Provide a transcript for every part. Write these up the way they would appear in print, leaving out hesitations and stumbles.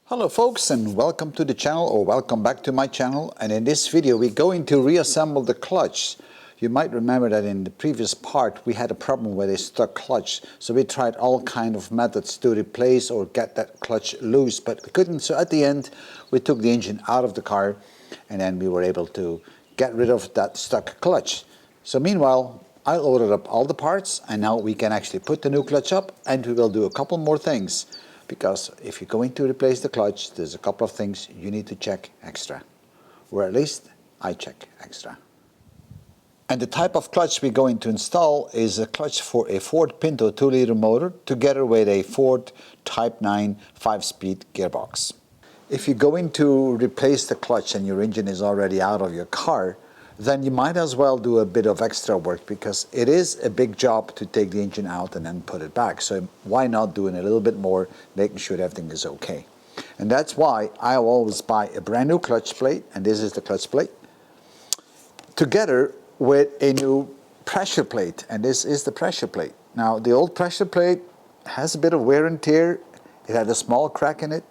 Hello folks, and welcome to the channel, or welcome back to my channel. And in this video we're going to reassemble the clutch. You might remember that in the previous part we had a problem with a stuck clutch, so we tried all kind of methods to replace or get that clutch loose, but we couldn't. So at the end we took the engine out of the car and then we were able to get rid of that stuck clutch. So meanwhile I loaded up all the parts, and now we can actually put the new clutch up, and we will do a couple more things. Because if you're going to replace the clutch, there's a couple of things you need to check extra. Or at least I check extra. And the type of clutch we're going to install is a clutch for a Ford Pinto 2-liter motor together with a Ford Type 9 5-speed gearbox. If you're going to replace the clutch and your engine is already out of your car, then you might as well do a bit of extra work, because it is a big job to take the engine out and then put it back. So why not doing a little bit more, making sure everything is okay. And that's why I always buy a brand new clutch plate, and this is the clutch plate, together with a new pressure plate, and this is the pressure plate. Now the old pressure plate has a bit of wear and tear. It had a small crack in it.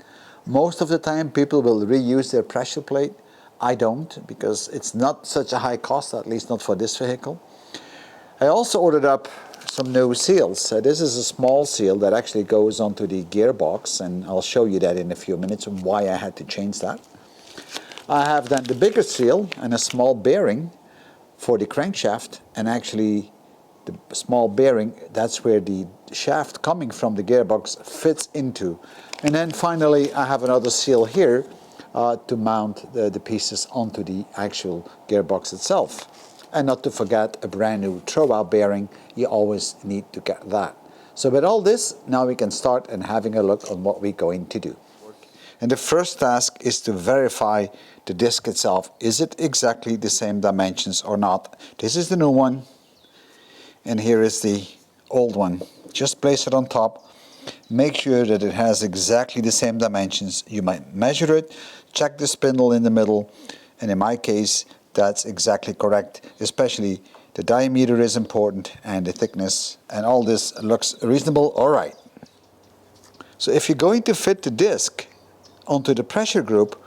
Most of the time people will reuse their pressure plate. I don't, because it's not such a high cost, at least not for this vehicle. I also ordered up some new seals. This is a small seal that actually goes onto the gearbox, and I'll show you that in a few minutes and why I had to change that. I have then the bigger seal and a small bearing for the crankshaft, and actually the small bearing, that's where the shaft coming from the gearbox fits into. And then finally I have another seal here to mount the pieces onto the actual gearbox itself. And not to forget a brand new throwout bearing. You always need to get that. So with all this, now we can start and having a look on what we're going to do. And the first task is to verify the disc itself. Is it exactly the same dimensions or not? This is the new one, and here is the old one. Just place it on top. Make sure that it has exactly the same dimensions. You might measure it, check the spindle in the middle, and in my case that's exactly correct. Especially the diameter is important, and the thickness, and all this looks reasonable. Alright. So if you're going to fit the disc onto the pressure group,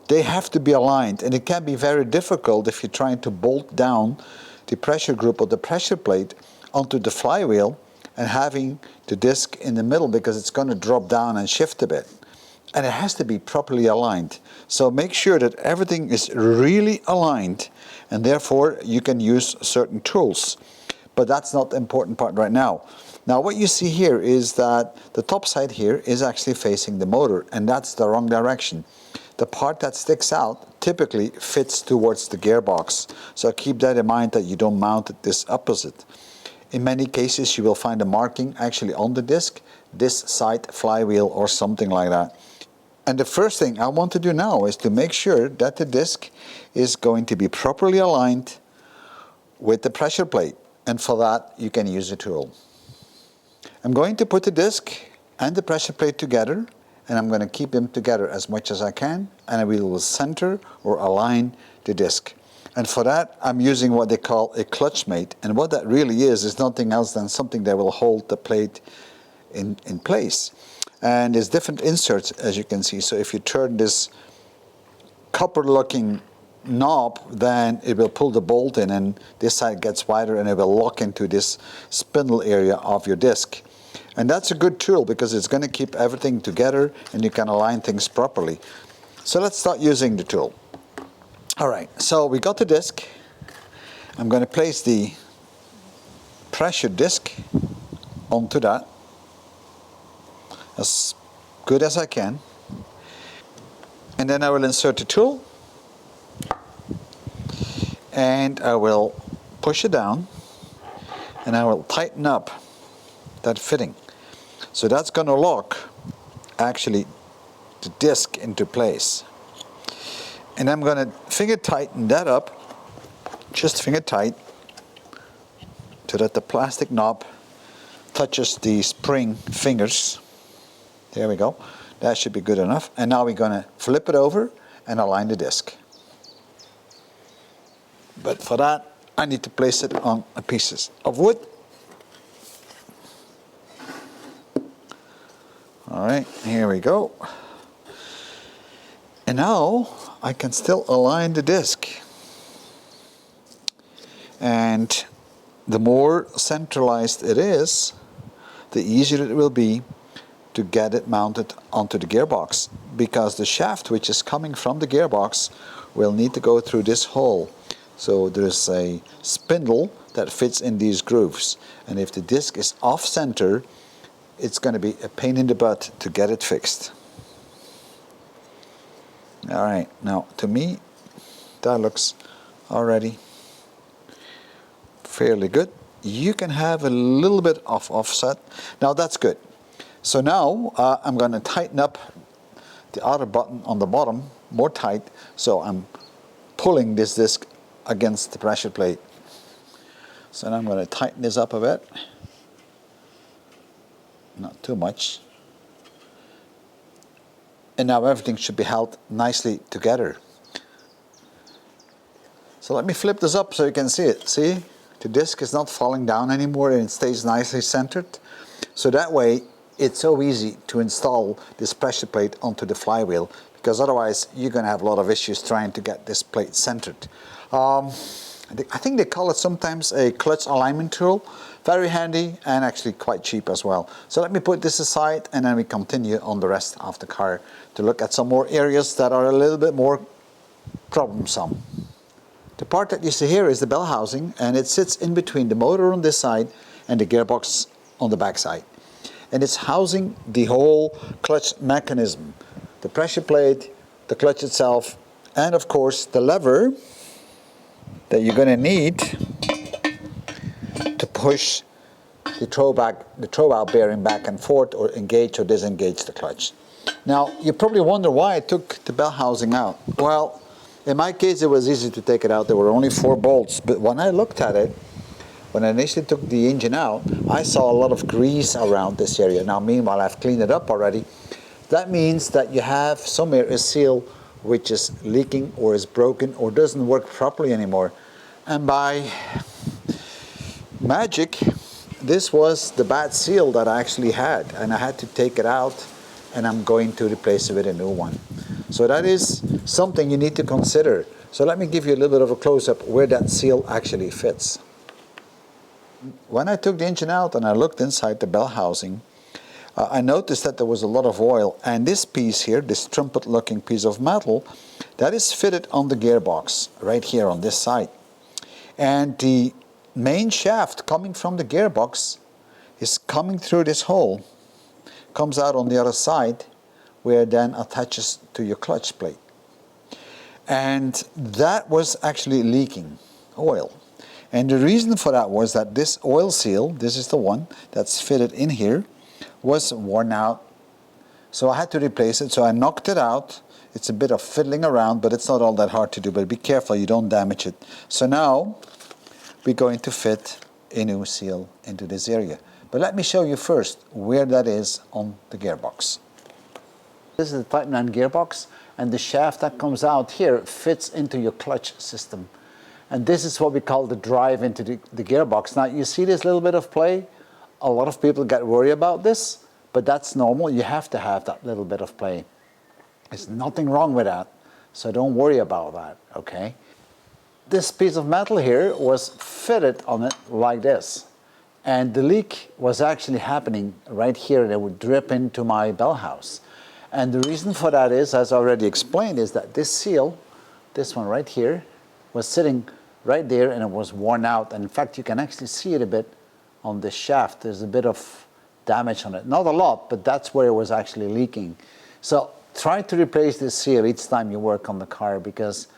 they have to be aligned, and it can be very difficult if you're trying to bolt down the pressure group or the pressure plate onto the flywheel and having the disc in the middle, because it's going to drop down and shift a bit. And it has to be properly aligned. So make sure that everything is really aligned, and therefore you can use certain tools. But that's not the important part right now. Now what you see here is that the top side here is actually facing the motor, and that's the wrong direction. The part that sticks out typically fits towards the gearbox. So keep that in mind, that you don't mount it this opposite. In many cases you will find a marking actually on the disc, this side flywheel or something like that. And the first thing I want to do now is to make sure that the disc is going to be properly aligned with the pressure plate, and for that you can use a tool. I'm going to put the disc and the pressure plate together, and I'm going to keep them together as much as I can, and I will center or align the disc. And for that I'm using what they call a clutch mate, and what that really is nothing else than something that will hold the plate in place. And there's different inserts, as you can see. So if you turn this copper looking knob, then it will pull the bolt in, and this side gets wider and it will lock into this spindle area of your disc. And that's a good tool, because it's going to keep everything together and you can align things properly. So let's start using the tool. Alright, so we got the disc. I'm going to place the pressure disc onto that as good as I can, and then I will insert the tool and I will push it down, and I will tighten up that fitting. So that's going to lock actually the disc into place. And I'm going to finger tighten that up, just finger tight, so that the plastic knob touches the spring fingers. There we go. That should be good enough. And now we're going to flip it over and align the disc. But for that I need to place it on pieces of wood. All right, here we go. And now I can still align the disc. And the more centralized it is, the easier it will be to get it mounted onto the gearbox, because the shaft which is coming from the gearbox will need to go through this hole. So there's a spindle that fits in these grooves, and if the disc is off center, it's going to be a pain in the butt to get it fixed. Alright, now to me that looks already fairly good. You can have a little bit of offset. Now that's good. So now I'm going to tighten up the outer button on the bottom more tight, so I'm pulling this disc against the pressure plate. So now I'm going to tighten this up a bit, not too much, and now everything should be held nicely together. So let me flip this up so you can see it. See, the disc is not falling down anymore and it stays nicely centered. So that way it's so easy to install this pressure plate onto the flywheel, because otherwise you're going to have a lot of issues trying to get this plate centered. I think they call it sometimes a clutch alignment tool. Very handy and actually quite cheap as well. So let me put this aside and then we continue on the rest of the car to look at some more areas that are a little bit more troublesome. The part that you see here is the bell housing, and it sits in between the motor on this side and the gearbox on the back side. And it's housing the whole clutch mechanism, the pressure plate, the clutch itself, and of course the lever that you're going to need to push the throw-out bearing back and forth, or engage or disengage the clutch. Now you probably wonder why I took the bell housing out. Well, in my case it was easy to take it out. There were only 4 bolts, but when I looked at it, when I initially took the engine out, I saw a lot of grease around this area. Now meanwhile I've cleaned it up already. That means that you have somewhere a seal which is leaking or is broken or doesn't work properly anymore. And by magic, this was the bad seal that I actually had, and I had to take it out, and I'm going to replace it with a new one. So that is something you need to consider. So let me give you a little bit of a close-up where that seal actually fits. When I took the engine out and I looked inside the bell housing, I noticed that there was a lot of oil, and this piece here, this trumpet looking piece of metal, that is fitted on the gearbox right here on this side. And the main shaft coming from the gearbox is coming through this hole, comes out on the other side, where it then attaches to your clutch plate. And that was actually leaking oil. And the reason for that was that this oil seal, this is the one that's fitted in here, was worn out. So I had to replace it, so I knocked it out. It's a bit of fiddling around, but it's not all that hard to do, but be careful you don't damage it. So now we're going to fit a new seal into this area. But let me show you first where that is on the gearbox. This is the Type 9 gearbox, and the shaft that comes out here fits into your clutch system. And this is what we call the drive into the gearbox. Now you see this little bit of play? A lot of people get worried about this, but that's normal. You have to have that little bit of play. There's nothing wrong with that, so don't worry about that, okay? This piece of metal here was fitted on it like this. And the leak was actually happening right here. It would drip into my bell house. And the reason for that is, as I already explained, is that this seal, this one right here, was sitting right there and it was worn out. And in fact, you can actually see it a bit on this shaft. There's a bit of damage on it. Not a lot, but that's where it was actually leaking. So try to replace this seal each time you work on the car, because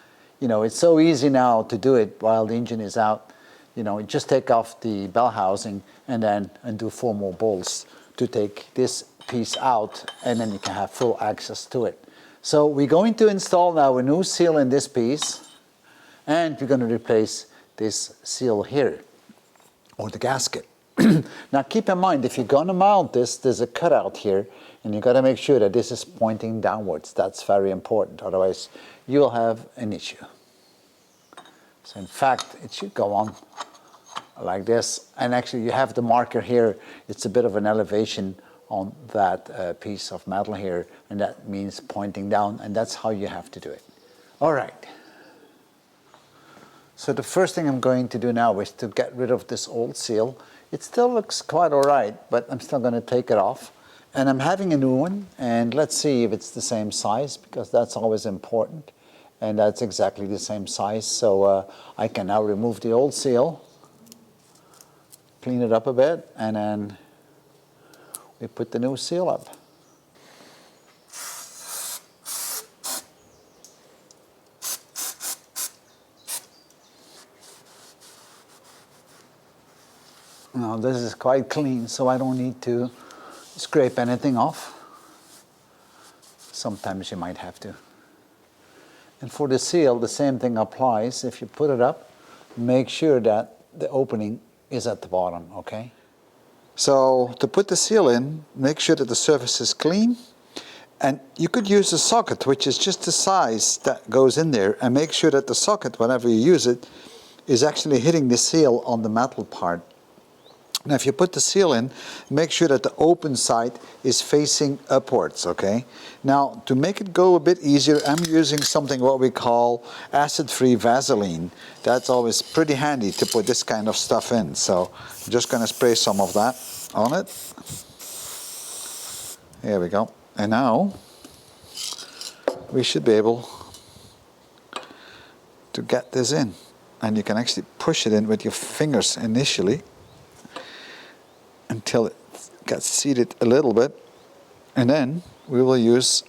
you know it's so easy now to do it while the engine is out. You know, just take off the bell housing and then undo 4 more bolts to take this piece out, and then you can have full access to it. So we're going to install now a new seal in this piece, and we're going to replace this seal here, or the gasket. Now keep in mind, if you're going to mount this, there's a cutout here, and you've got to make sure that this is pointing downwards. That's very important, otherwise you'll have an issue. So in fact, it should go on like this, and actually you have the marker here. It's a bit of an elevation on that piece of metal here, and that means pointing down, and that's how you have to do it. All right. So the first thing I'm going to do now is to get rid of this old seal. It still looks quite all right, but I'm still going to take it off. And I'm having a new one, and let's see if it's the same size, because that's always important. And that's exactly the same size, so I can now remove the old seal, clean it up a bit, and then we put the new seal up. Now this is quite clean, so I don't need to scrape anything off. Sometimes you might have to. And for the seal, the same thing applies. If you put it up, make sure that the opening is at the bottom, okay? So to put the seal in, make sure that the surface is clean. And you could use a socket, which is just the size that goes in there, and make sure that the socket, whenever you use it, is actually hitting the seal on the metal part. Now if you put the seal in, make sure that the open side is facing upwards, okay? Now to make it go a bit easier, I'm using something what we call acid-free Vaseline. That's always pretty handy to put this kind of stuff in. So I'm just going to spray some of that on it. There we go. And now we should be able to get this in. And you can actually push it in with your fingers initially, until it gets seated a little bit, and then we will use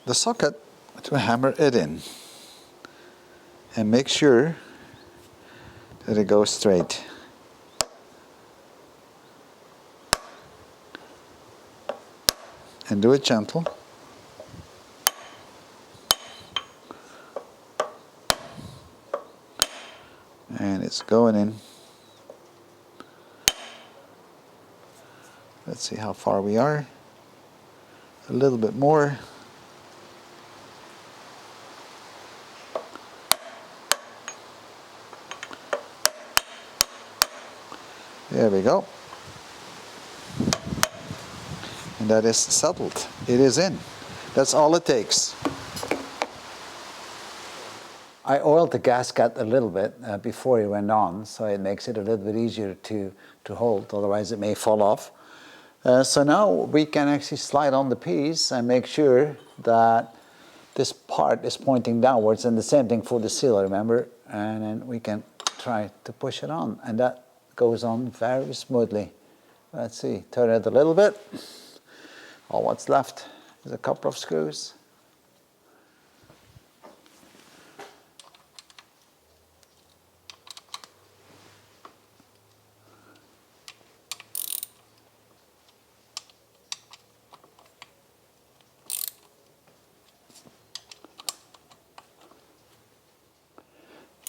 the socket to hammer it in and make sure that it goes straight. And do it gentle. And it's going in. Let's see how far we are. A little bit more. There we go. And that is settled. It is in. That's all it takes. I oiled the gasket a little bit before it went on, so it makes it a little bit easier to hold, otherwise it may fall off. So now we can actually slide on the piece and make sure that this part is pointing downwards, and the same thing for the seal, remember? And then we can try to push it on, and that goes on very smoothly. Let's see, turn it a little bit. All what's left is a couple of screws.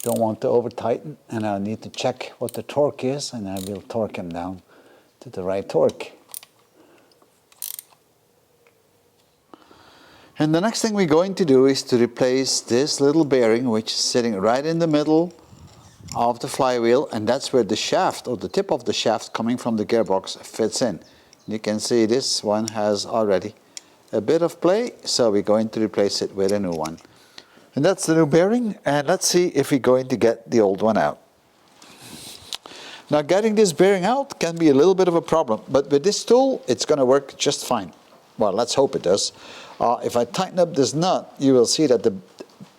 Don't want to over tighten, and I need to check what the torque is, and I will torque him down to the right torque. And the next thing we're going to do is to replace this little bearing, which is sitting right in the middle of the flywheel, and that's where the shaft, or the tip of the shaft coming from the gearbox, fits in. You can see this one has already a bit of play, so we're going to replace it with a new one. And that's the new bearing, and let's see if we're going to get the old one out. Now getting this bearing out can be a little bit of a problem, but with this tool it's going to work just fine. Well, let's hope it does. If I tighten up this nut, you will see that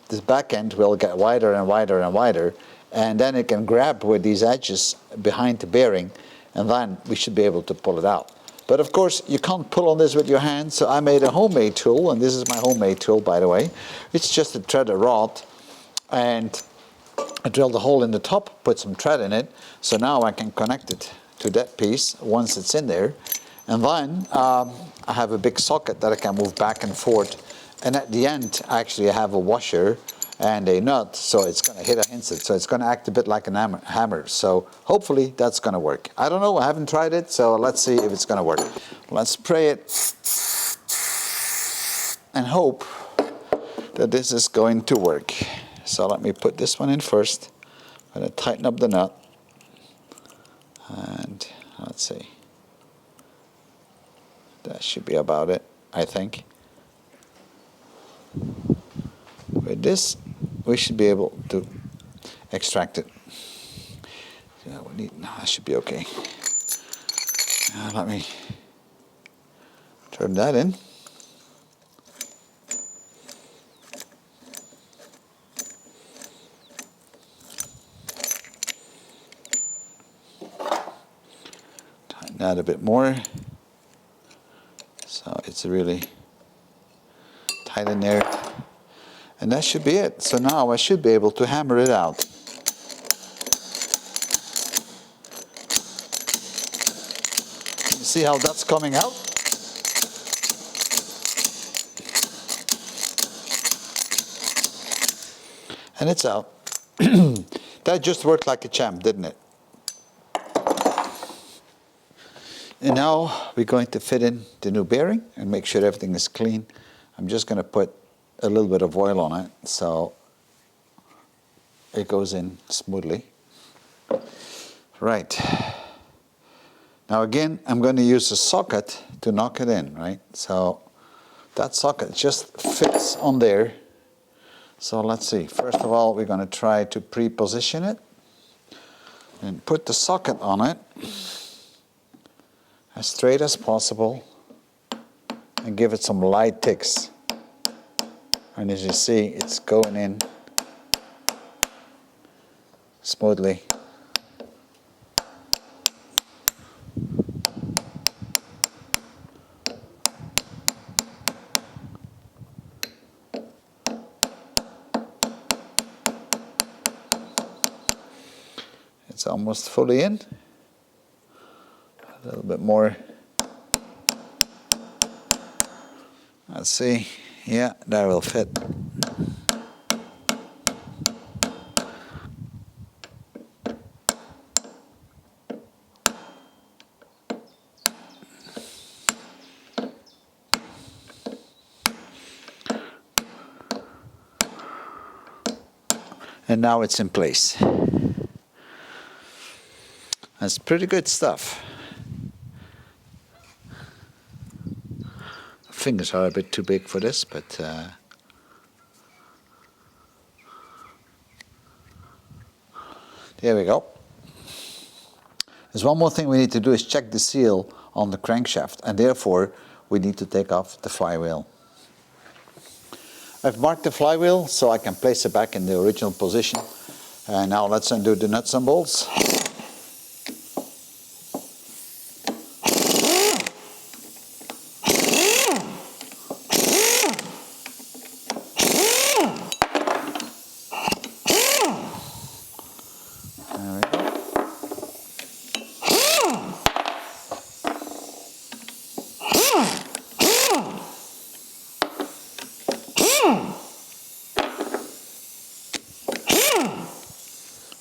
this back end will get wider and wider and wider, and then it can grab with these edges behind the bearing, and then we should be able to pull it out. But of course, you can't pull on this with your hand, so I made a homemade tool, and this is my homemade tool, by the way. It's just a threaded rod, and I drilled a hole in the top, put some thread in it, so now I can connect it to that piece once it's in there. And then I have a big socket that I can move back and forth, and at the end, actually I have a washer and a nut, so it's going to hit against it, so it's going to act a bit like a hammer. So hopefully that's going to work. I don't know, I haven't tried it, so let's see if it's going to work. Let's spray it and hope that this is going to work. So let me put this one in first. I'm going to tighten up the nut, and let's see. That should be about it, I think. With this, we should be able to extract it. Yeah, no, that should be okay. Let me turn that in. Tighten that a bit more. So it's really tight in there. And that should be it. So now I should be able to hammer it out. You see how that's coming out? And it's out. That just worked like a champ, didn't it? And now we're going to fit in the new bearing and make sure everything is clean. I'm just going to put a little bit of oil on it so it goes in smoothly. Right. Now again, I'm going to use a socket to knock it in, right? So that socket just fits on there. So let's see. First of all, we're going to try to pre-position it and put the socket on it as straight as possible and give it some light ticks. And as you see, it's going in smoothly. It's almost fully in. A little bit more. Let's see. Yeah, that will fit. And now it's in place. That's pretty good stuff. Fingers are a bit too big for this, but there we go. There's one more thing we need to do is check the seal on the crankshaft, and therefore we need to take off the flywheel. I've marked the flywheel so I can place it back in the original position. And now let's undo the nuts and bolts.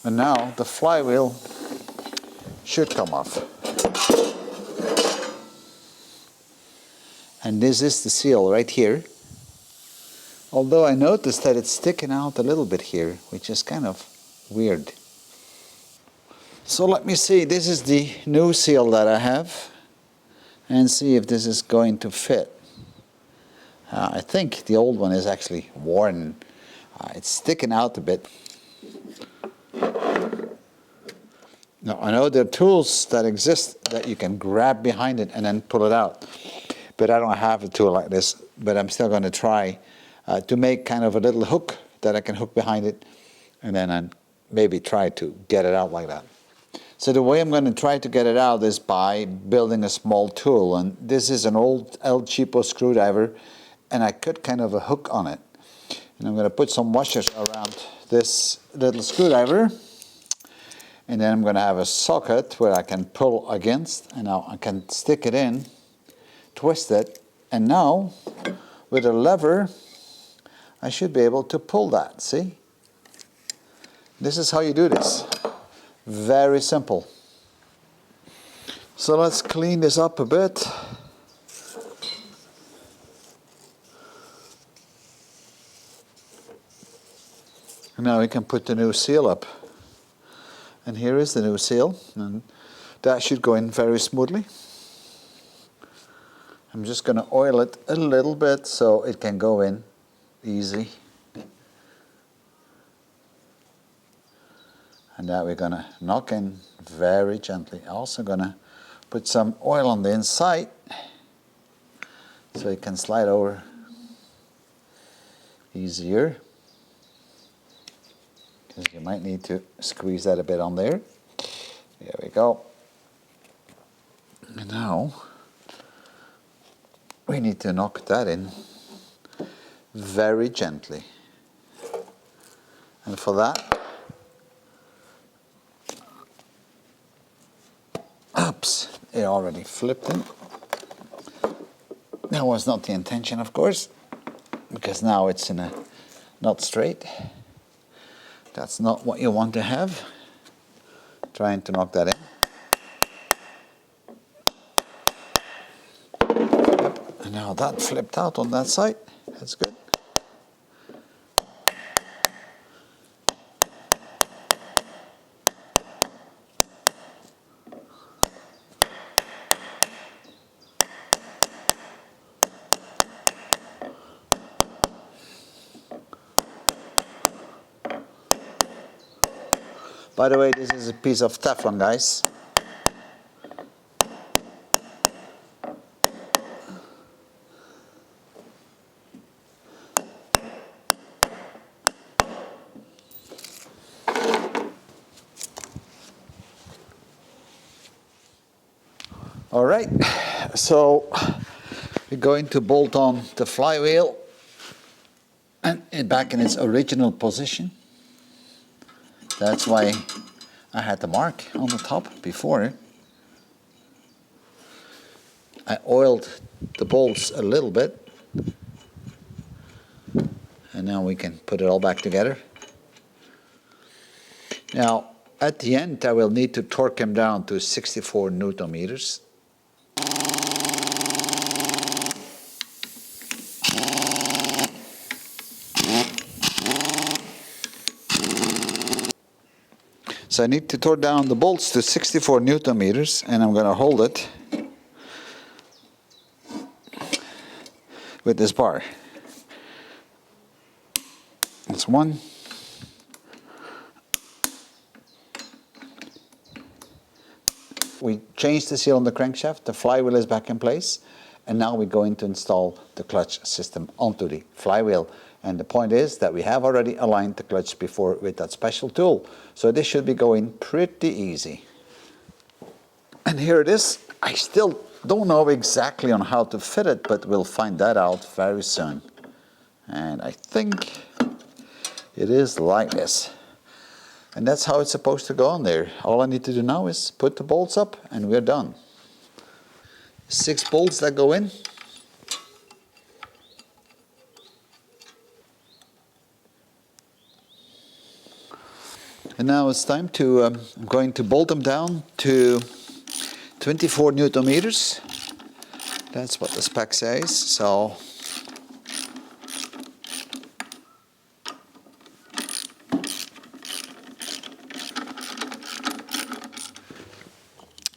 And now the flywheel should come off. And this is the seal right here. Although I noticed that it's sticking out a little bit here, which is kind of weird. So let me see, this is the new seal that I have, and see if this is going to fit. I think the old one is actually worn. It's sticking out a bit. Now, I know there are tools that exist that you can grab behind it and then pull it out. But I don't have a tool like this. But I'm still going to try to make kind of a little hook that I can hook behind it. And then I maybe try to get it out like that. So the way I'm going to try to get it out is by building a small tool. And this is an old El Cheapo screwdriver. And I cut kind of a hook on it. And I'm going to put some washers around this little screwdriver. And then I'm going to have a socket where I can pull against, and now I can stick it in, twist it, and now with a lever I should be able to pull that, see? This is how you do this. Very simple. So let's clean this up a bit. And now we can put the new seal up. And here is the new seal, and that should go in very smoothly. I'm just going to oil it a little bit so it can go in easy. And that we're going to knock in very gently. Also going to put some oil on the inside so it can slide over easier. Because you might need to squeeze that a bit on there. There we go. And now we need to knock that in very gently. And for that, oops, it already flipped in. That was not the intention, of course, because now it's in a not straight. That's not what you want to have. Trying to knock that in. Yep. And now that flipped out on that side. That's good. By the way, this is a piece of Teflon, guys. All right, so we're going to bolt on the flywheel and it back in its original position. That's why I had the mark on the top before. I oiled the bolts a little bit. And now we can put it all back together. Now, at the end, I will need to torque them down to 64 Newton meters. So I need to torque down the bolts to 64 Newton meters, and I'm going to hold it with this bar. That's one. We changed the seal on the crankshaft, the flywheel is back in place, and now we're going to install the clutch system onto the flywheel. And the point is that we have already aligned the clutch before with that special tool. So this should be going pretty easy. And here it is. I still don't know exactly on how to fit it, but we'll find that out very soon. And I think it is like this. And that's how it's supposed to go on there. All I need to do now is put the bolts up and we're done. 6 bolts that go in. And now it's time to, I'm going to bolt them down to 24 Newton meters. That's what the spec says. So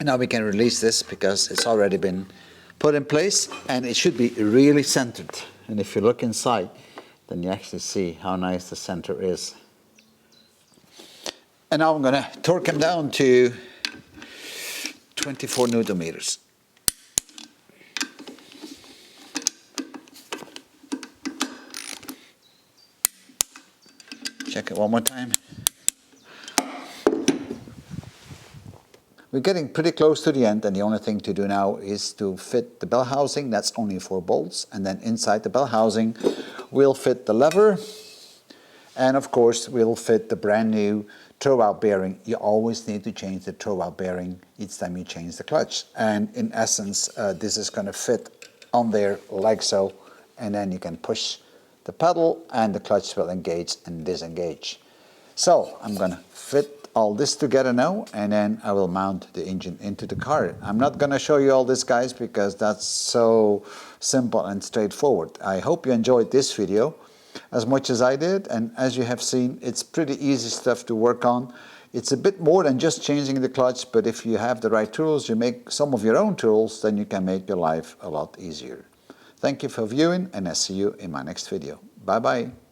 and now we can release this because it's already been put in place and it should be really centered. And if you look inside, then you actually see how nice the center is. And now I'm going to torque them down to 24 Newton meters. Check it one more time. We're getting pretty close to the end, and the only thing to do now is to fit the bell housing. That's only 4 bolts, and then inside the bell housing we'll fit the lever, and of course we'll fit the brand new throwout bearing. You always need to change the throwout bearing each time you change the clutch, and in essence this is going to fit on there like so, and then you can push the pedal and the clutch will engage and disengage. So I'm going to fit all this together now, and then I will mount the engine into the car. I'm not going to show you all this, guys, because that's so simple and straightforward. I hope you enjoyed this video as much as I did, and as you have seen, it's pretty easy stuff to work on. It's a bit more than just changing the clutch, but if you have the right tools, you make some of your own tools, then you can make your life a lot easier. Thank you for viewing, and I'll see you in my next video. Bye bye.